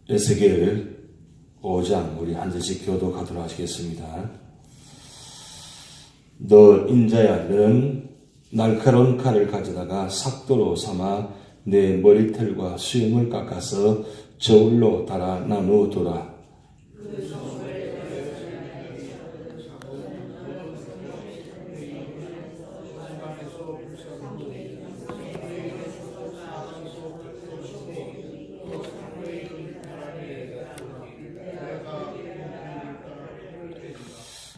에스겔 5장 우리 한 절씩 교독하도록 하시겠습니다. 너 인자야, 너는 날카로운 칼을 가져다가 삭도로 삼아 내 머리털과 수염을 깎아서 저울로 달아 나누어두라.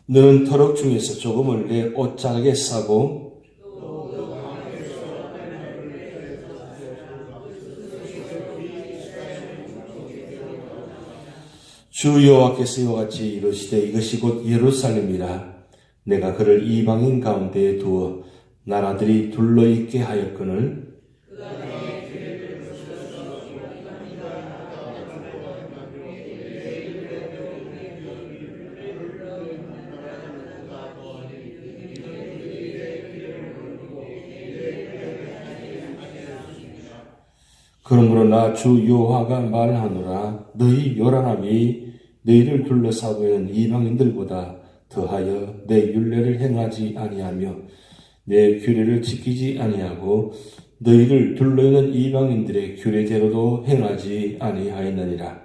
너는 터럭 중에서 조금을 내 옷자락에 싸고 주 여호와께서 이와 같이 이르시되 이것이 곧 예루살렘이라. 내가 그를 이방인 가운데에 두어 나라들이 둘러있게 하였거늘 그러므로 나 주 여호와가 말하노라. 너희 요란함이 너희를 둘러싸고 있는 이방인들보다 더하여 내 율례를 행하지 아니하며 내 규례를 지키지 아니하고 너희를 둘러있는 이방인들의 규례대로도 행하지 아니하였느니라.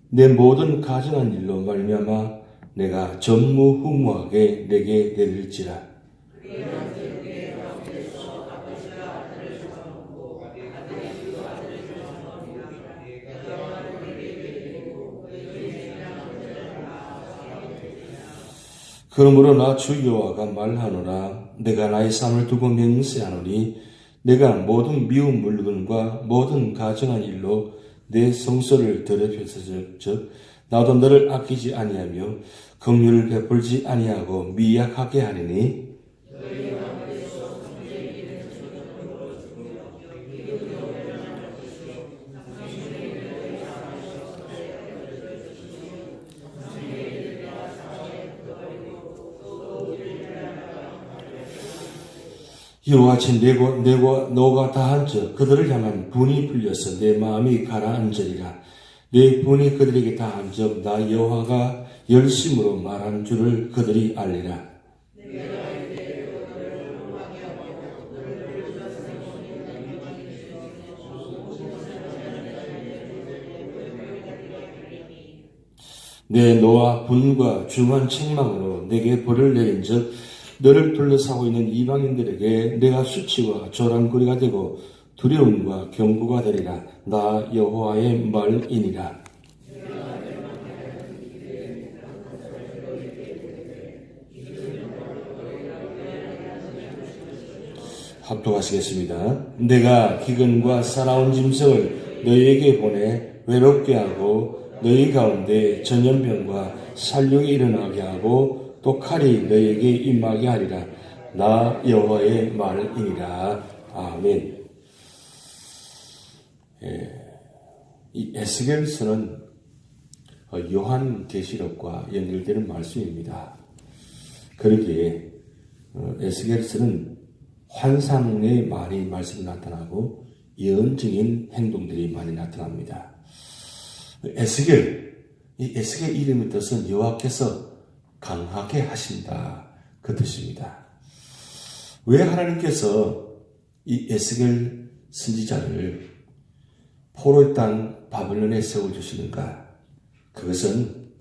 내 모든 가증한 일로 말미암아 내가 전무후무하게 내게 내릴지라. 그러므로 나 주 여호와가 말하노라. 내가 나의 삶을 두고 맹세하노니 내가 모든 미운 물건과 모든 가증한 일로 내 성소를 더럽혔을즉 나도 너를 아끼지 아니하며 긍휼을 베풀지 아니하고 미약하게 하리니 이와 같이 너가 다한즉 그들을 향한 분이 풀려서 내 마음이 가라앉으리라. 내 분이 그들에게 다한즉 나 여호와가 열심으로 말한 줄을 그들이 알리라. 내 노와 분과 중한 책망으로 내게 벌을 내린즉 너를 둘러싸고 있는 이방인들에게 내가 수치와 조랑거리가 되고 두려움과 경고가 되리라. 나 여호와의 말이니라. 합독하시겠습니다. 내가 기근과 사나운 짐승을 너희에게 보내 외롭게 하고 너희 가운데 전염병과 살육이 일어나게 하고 또 칼이 너희에게 임하게 하리라. 나 여호와의 말이니라. 아멘. 이 에스겔서는 요한계시록과 연결되는 말씀입니다. 그러기에 에스겔서는 환상의 많이 말씀이 나타나고 예언적인 행동들이 많이 나타납니다. 이 에스겔 이름의 뜻은 여호와께서 강하게 하신다, 그 뜻입니다. 왜 하나님께서 이 에스겔 선지자를 포로의 땅 바벨론에 세워주시는가? 그것은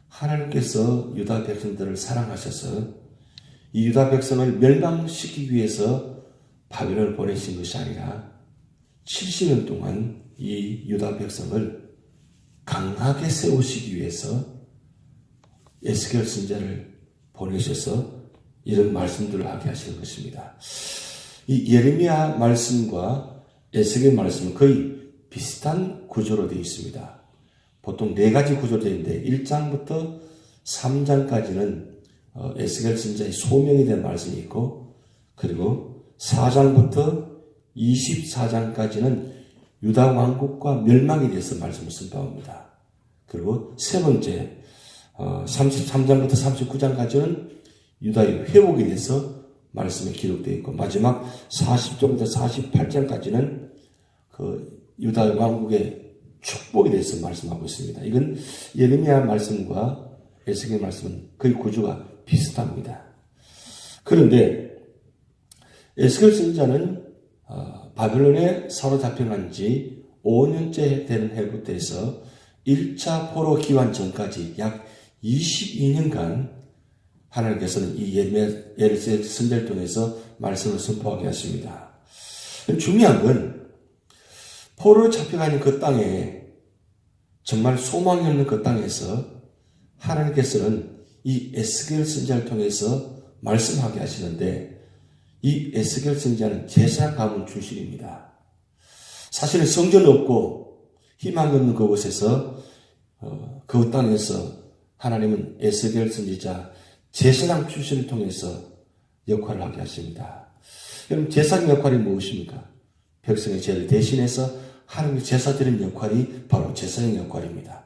하나님께서 유다 백성들을 사랑하셔서 이 유다 백성을 멸망시키기 위해서 바벨론을 보내신 것이 아니라 70년 동안 이 유다 백성을 강하게 세우시기 위해서 에스겔 선지자를 보내셔서 이런 말씀들을 하게 하시는 것입니다. 이 예레미야 말씀과 에스겔 말씀은 거의 비슷한 구조로 되어 있습니다. 보통 4가지 구조로 되어 있는데 1장부터 3장까지는 에스겔 선지자의 소명에 대한 말씀이 있고, 그리고 4장부터 24장까지는 유다 왕국과 멸망에 대해서 말씀을 선포합니다. 그리고 세 번째 33장부터 39장까지는 유다의 회복에 대해서 말씀이 기록되어 있고, 마지막 40절부터 48절까지는 그 유다 왕국의 축복에 대해서 말씀하고 있습니다. 이건 예레미야 말씀과 에스겔 말씀은 거의 구조가 비슷합니다. 그런데 에스겔 선지자는 바벨론에 사로잡혀간 지 5년째 되는 해부터 해서 1차 포로 기환 전까지 약 22년간 하나님께서는 이 에스겔 선지자를 통해서 말씀을 선포하게 하십니다. 중요한 건 포로로 잡혀가는 그 땅에, 정말 소망이 없는 그 땅에서 하나님께서는 이 에스겔 선지자를 통해서 말씀하게 하시는데, 이 에스겔 선지자는 제사 가문 출신입니다. 사실은 성전 없고 희망이 없는 그곳에서 그 땅에서 하나님은 에스겔 선지자 제사장 출신을 통해서 역할을 하게 하십니다. 여러분, 제사장 역할이 무엇입니까? 백성의 죄를 대신해서 하나님의 제사 드리는 역할이 바로 제사장 역할입니다.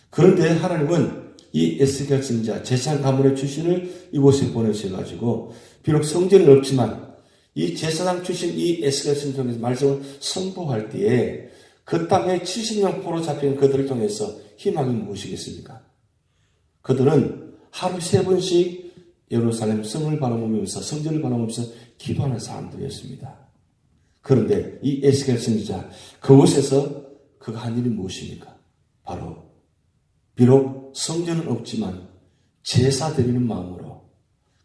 그런데 하나님은 이 에스겔 선지자 제사장 가문의 출신을 이곳에 보내셔가지고 비록 성전은 없지만 이 제사장 출신 이 에스겔 선지자를 통해서 말씀을 선포할 때에 그 땅에 70년 포로 잡힌 그들을 통해서 희망이 무엇이겠습니까? 그들은 하루 3번씩 예루살렘 성을 바라보면서 성전을 바라보면서 기도하는 사람들이었습니다. 그런데 이 에스겔 선지자 그곳에서 그가 한 일이 무엇입니까? 바로 비록 성전은 없지만 제사 드리는 마음으로,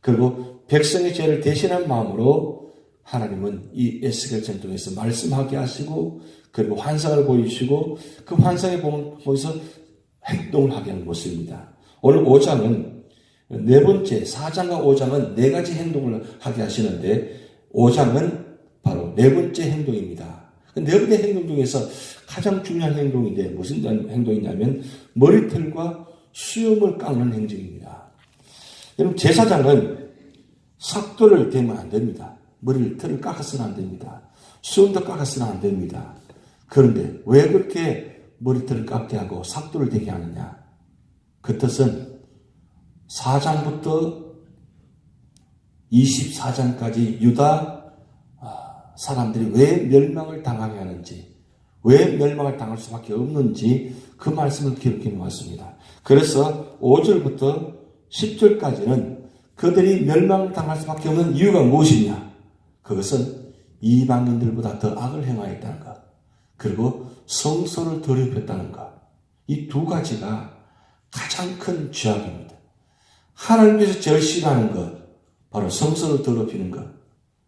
그리고 백성의 죄를 대신한 마음으로 하나님은 이 에스겔 선지자를 통해서 말씀하게 하시고, 그리고 환상을 보이시고 그 환상에 보면서 행동을 하게 하는 모습입니다. 오늘 5장은 네 번째, 4장과 5장은 네 가지 행동을 하게 하시는데 5장은 바로 네 번째 행동입니다. 네 번째 행동 중에서 가장 중요한 행동인데 무슨 행동이냐면 머리털과 수염을 깎는 행동입니다. 여러분, 제사장은 삭도를 대면 안 됩니다. 머리털을 깎아서는 안 됩니다. 수염도 깎아서는 안 됩니다. 그런데 왜 그렇게 머리털을 깎게 하고 삭도를 대게 하느냐? 그 뜻은 4장부터 24장까지 유다 사람들이 왜 멸망을 당하게 하는지, 왜 멸망을 당할 수밖에 없는지 그 말씀을 기록해 놓았습니다. 그래서 5절부터 10절까지는 그들이 멸망을 당할 수밖에 없는 이유가 무엇이냐? 그것은 이방인들보다 더 악을 행하였다는 것, 그리고 성소를 더럽혔다는 것, 이 두 가지가 가장 큰 죄악입니다. 하나님께서 제일 싫어하는 것, 바로 성소를 더럽히는 것,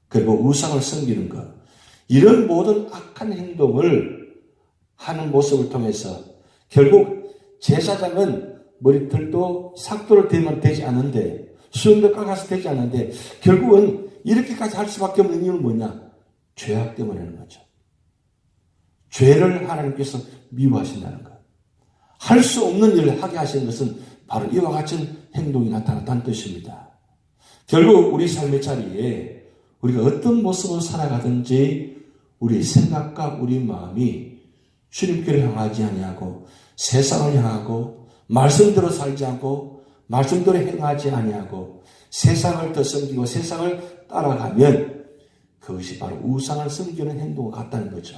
그리고 우상을 섬기는 것, 이런 모든 악한 행동을 하는 모습을 통해서 결국 제사장은 머리털도 삭도를 대면 되지 않는데, 수염도 깎아서 되지 않는데, 결국은 이렇게까지 할 수밖에 없는 이유는 뭐냐? 죄악 때문이라는 거죠. 죄를 하나님께서 미워하신다는 것. 할 수 없는 일을 하게 하시는 것은 바로 이와 같은 행동이 나타났다는 뜻입니다. 결국 우리 삶의 자리에 우리가 어떤 모습으로 살아가든지 우리 생각과 우리 마음이 주님께로 향하지 아니하고 세상을 향하고 말씀대로 살지 않고 말씀대로 행하지 아니하고 세상을 더 섬기고 세상을 따라가면 그것이 바로 우상을 섬기는 행동과 같다는 거죠.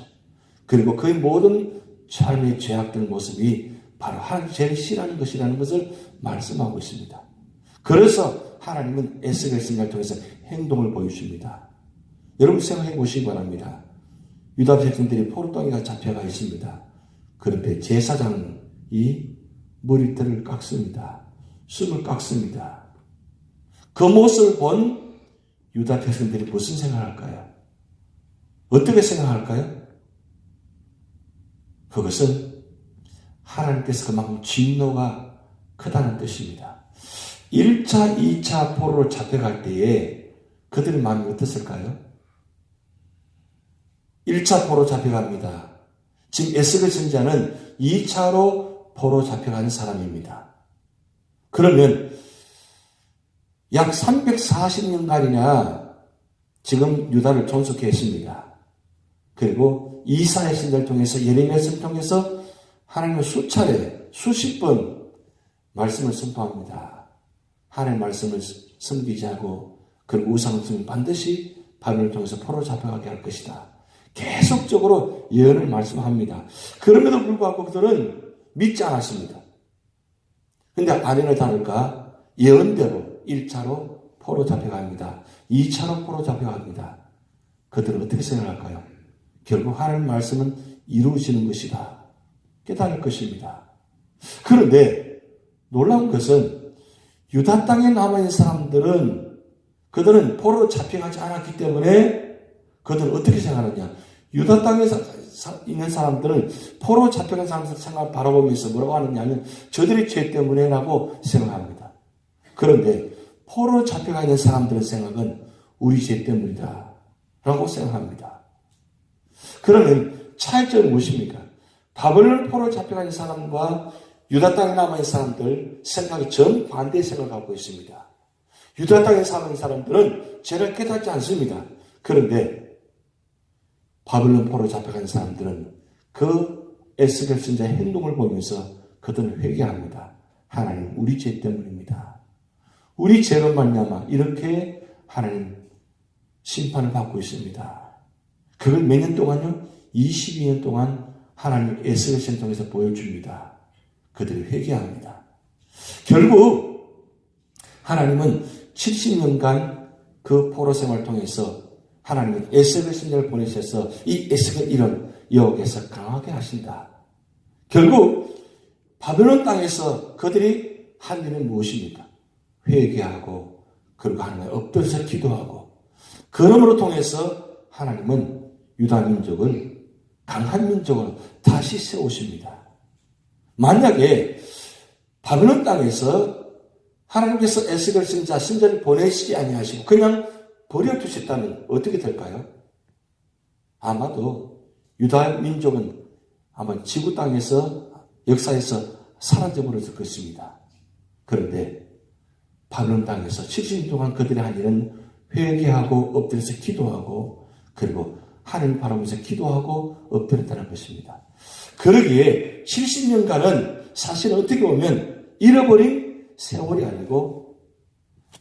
그리고 그의 모든 삶의 죄악된 모습이 바로 하나님 제일 싫어하는 것이라는 것을 말씀하고 있습니다. 그래서 하나님은 에스겔 선지자를 통해서 행동을 보여줍니다. 여러분 생각해 보시기 바랍니다. 유다 백성들이 포로 땅에 잡혀가 있습니다. 그런데 제사장이 머리털을 깎습니다. 숨을 깎습니다. 그 모습을 본 유다 백성들이 무슨 생각할까요? 어떻게 생각할까요? 그것은 하나님께서 그만큼 진노가 크다는 뜻입니다. 1차, 2차 포로로 잡혀갈 때에 그들의 마음이 어땠을까요? 1차 포로 잡혀갑니다. 지금 에스겔 선지자는 2차로 포로 잡혀가는 사람입니다. 그러면 약 340년간이나 지금 유다를 존속해 했습니다. 그리고 이사야 선지자를 통해서 예레미야 선지자를 통해서 하나님은 수차례 수십 번 말씀을 선포합니다. 하나님의 말씀을 섬기지 않고 그리고 우상을 섬기면 반드시 바벨론을 통해서 포로 잡혀가게 할 것이다. 계속적으로 예언을 말씀합니다. 그럼에도 불구하고 그들은 믿지 않았습니다. 근데 아니나 다를까 예언대로 1차로 포로 잡혀갑니다. 2차로 포로 잡혀갑니다. 그들은 어떻게 생각할까요? 결국 하나님의 말씀은 이루어지는 것이다. 깨달을 것입니다. 그런데 놀라운 것은 유다 땅에 남아있는 사람들은 그들은 포로로 잡혀가지 않았기 때문에 그들은 어떻게 생각하느냐? 유다 땅에 있는 사람들은 포로 잡혀간 사람들 생각을 바라보면서 뭐라고 하느냐면 저들의 죄 때문에라고 생각합니다. 그런데 포로 잡혀가 있는 사람들의 생각은 우리 죄 때문이다 라고 생각합니다. 그러면 차이점은 무엇입니까? 바벨론 포로 잡혀가 있는 사람과 유다 땅에 남아있는 사람들 생각이 정반대의 생각을 갖고 있습니다. 유다 땅에 사는 사람들은 죄를 깨닫지 않습니다. 그런데 바벨론 포로 잡혀간 사람들은 그 에스겔 선지자의 행동을 보면서 그들은 회개합니다. 하나님 우리 죄 때문입니다. 우리 죄로 말미암아 이렇게 하나님 심판을 받고 있습니다. 그걸 몇 년 동안요? 22년 동안 하나님 에스겔 선지자를 통해서 보여줍니다. 그들이 회개합니다. 결국 하나님은 70년간 그 포로 생활을 통해서 하나님은 에스겔 선지자를 보내셔서 이 에스겔 이름 여호와께서 강하게 하신다. 결국 바벨론 땅에서 그들이 한 일은 무엇입니까? 회개하고 그리고 하나님의 엎드려서 기도하고 그러므로 통해서 하나님은 유다 민족을 강한 민족으로 다시 세우십니다. 만약에 바벨론 땅에서 하나님께서 에스겔 선지자 선지자를 보내시지 아니하시고 그냥 버려두셨다면 어떻게 될까요? 아마도 유다 민족은 아마 지구 땅에서 역사에서 사라져버렸을 것입니다. 그런데 바벨론 땅에서 70년 동안 그들의 한 일은 회개하고 엎드려서 기도하고 그리고 하나님 바라보면서 기도하고 엎드렸다는 것입니다. 그러기에 70년간은 사실 어떻게 보면 잃어버린 세월이 아니고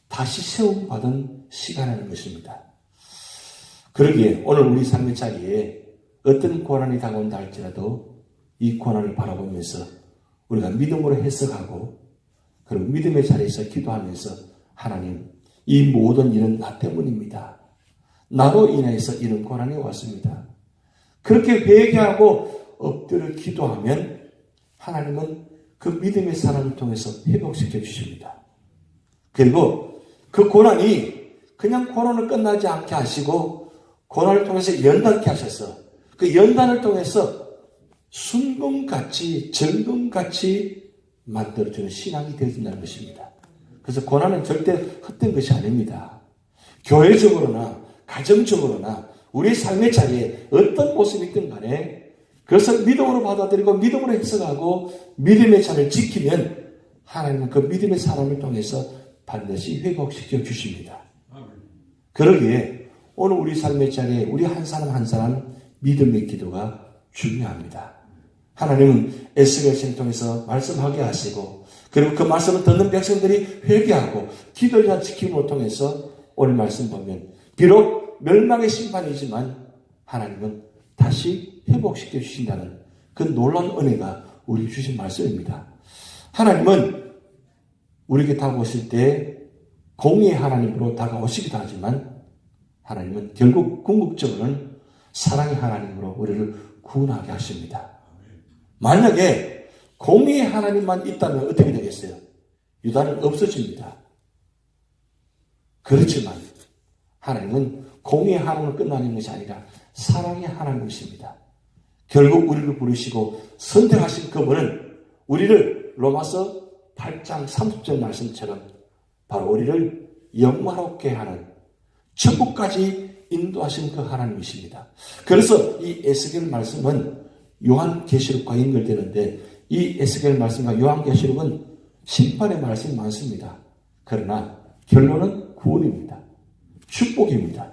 다시 세움받은 시간이라는 것입니다. 그러기에 오늘 우리 삶의 자리에 어떤 고난이 다가온다 할지라도 이 고난을 바라보면서 우리가 믿음으로 해석하고 그리고 믿음의 자리에서 기도하면서 하나님 이 모든 일은 나 때문입니다. 나로 인해서 이런 고난이 왔습니다. 그렇게 회개하고 엎드려 기도하면 하나님은 그 믿음의 사람을 통해서 회복시켜 주십니다. 그리고 그 고난이 그냥 고난을 끝나지 않게 하시고 고난을 통해서 연단케 하셔서 그 연단을 통해서 순금같이 정금같이 만들어주는 신앙이 되어진다는 것입니다. 그래서 고난은 절대 헛된 것이 아닙니다. 교회적으로나 가정적으로나 우리 삶의 자리에 어떤 모습이든 간에 그것을 믿음으로 받아들이고 믿음으로 해석하고 믿음의 자리를 지키면 하나님은 그 믿음의 사람을 통해서 반드시 회복시켜 주십니다. 그러기에 오늘 우리 삶의 자리에 우리 한 사람 한 사람 믿음의 기도가 중요합니다. 하나님은 에스겔을 통해서 말씀하게 하시고 그리고 그 말씀을 듣는 백성들이 회개하고 기도를 지킴으로 통해서 오늘 말씀 보면 비록 멸망의 심판이지만 하나님은 다시 회복시켜 주신다는 그 놀라운 은혜가 우리 주신 말씀입니다. 하나님은 우리에게 다가오실 때 공의의 하나님으로 다가오시기도 하지만 하나님은 결국 궁극적으로는 사랑의 하나님으로 우리를 구원하게 하십니다. 만약에 공의의 하나님만 있다면 어떻게 되겠어요? 유다는 없어집니다. 그렇지만 하나님은 공의의 하나님으로 끝나는 것이 아니라 사랑의 하나님이십니다. 결국 우리를 부르시고 선택하신 그분은 우리를 로마서 8장 30절 말씀처럼 바로 우리를 영화롭게 하는 천국까지 인도하신 그 하나님이십니다. 그래서 이 에스겔 말씀은 요한계시록과 연결되는데 이 에스겔 말씀과 요한계시록은 심판의 말씀이 많습니다. 그러나 결론은 구원입니다. 축복입니다.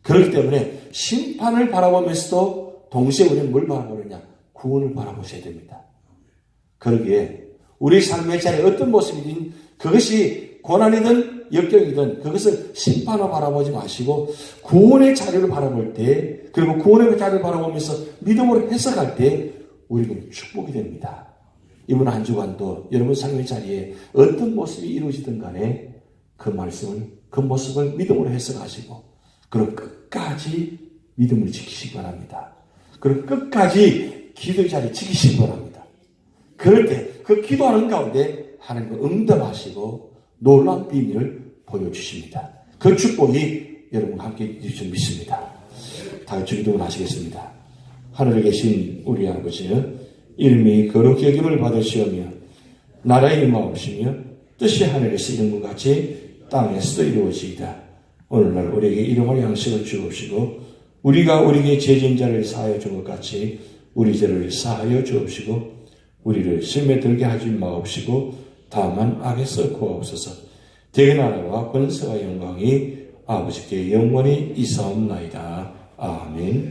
그렇기 때문에 심판을 바라보면서도 동시에 우리는 뭘 바라보느냐? 구원을 바라보셔야 됩니다. 그러기에 우리 삶의 자리에 어떤 모습이든 그것이 고난이든 역경이든 그것을 심판으로 바라보지 마시고 구원의 자리를 바라볼 때, 그리고 구원의 자리를 바라보면서 믿음으로 해석할 때 우리는 축복이 됩니다. 이번 한 주간도 여러분 삶의 자리에 어떤 모습이 이루어지든 간에 그 말씀을, 그 모습을 믿음으로 해석하시고, 그리고 끝까지 믿음을 지키시기 바랍니다. 그리고 끝까지 기도의 자리 지키시기 바랍니다. 그럴 때 그 기도하는 가운데 하나님은 응답하시고 놀라운 비밀을 보여주십니다. 그 축복이 여러분 함께 있을 줄 믿습니다. 다 같이 기도를 하시겠습니다. 하늘에 계신 우리 아버지여, 이름이 거룩히 여김을 받으시오며 나라의 임하옵시며 뜻이 하늘에서 이룬 것 같이 땅에서도 이루어지이다. 오늘날 우리에게 일용할 양식을 주옵시고 우리가 우리에게 죄진 자를 사하여 준 것 같이 우리 죄를 사하여 주옵시고 우리를 시험에 들게 하지 마옵시고 다만 악에서 구하옵소서. 대개 나라와 권세와 영광이 아버지께 영원히 이사옵나이다. 아멘.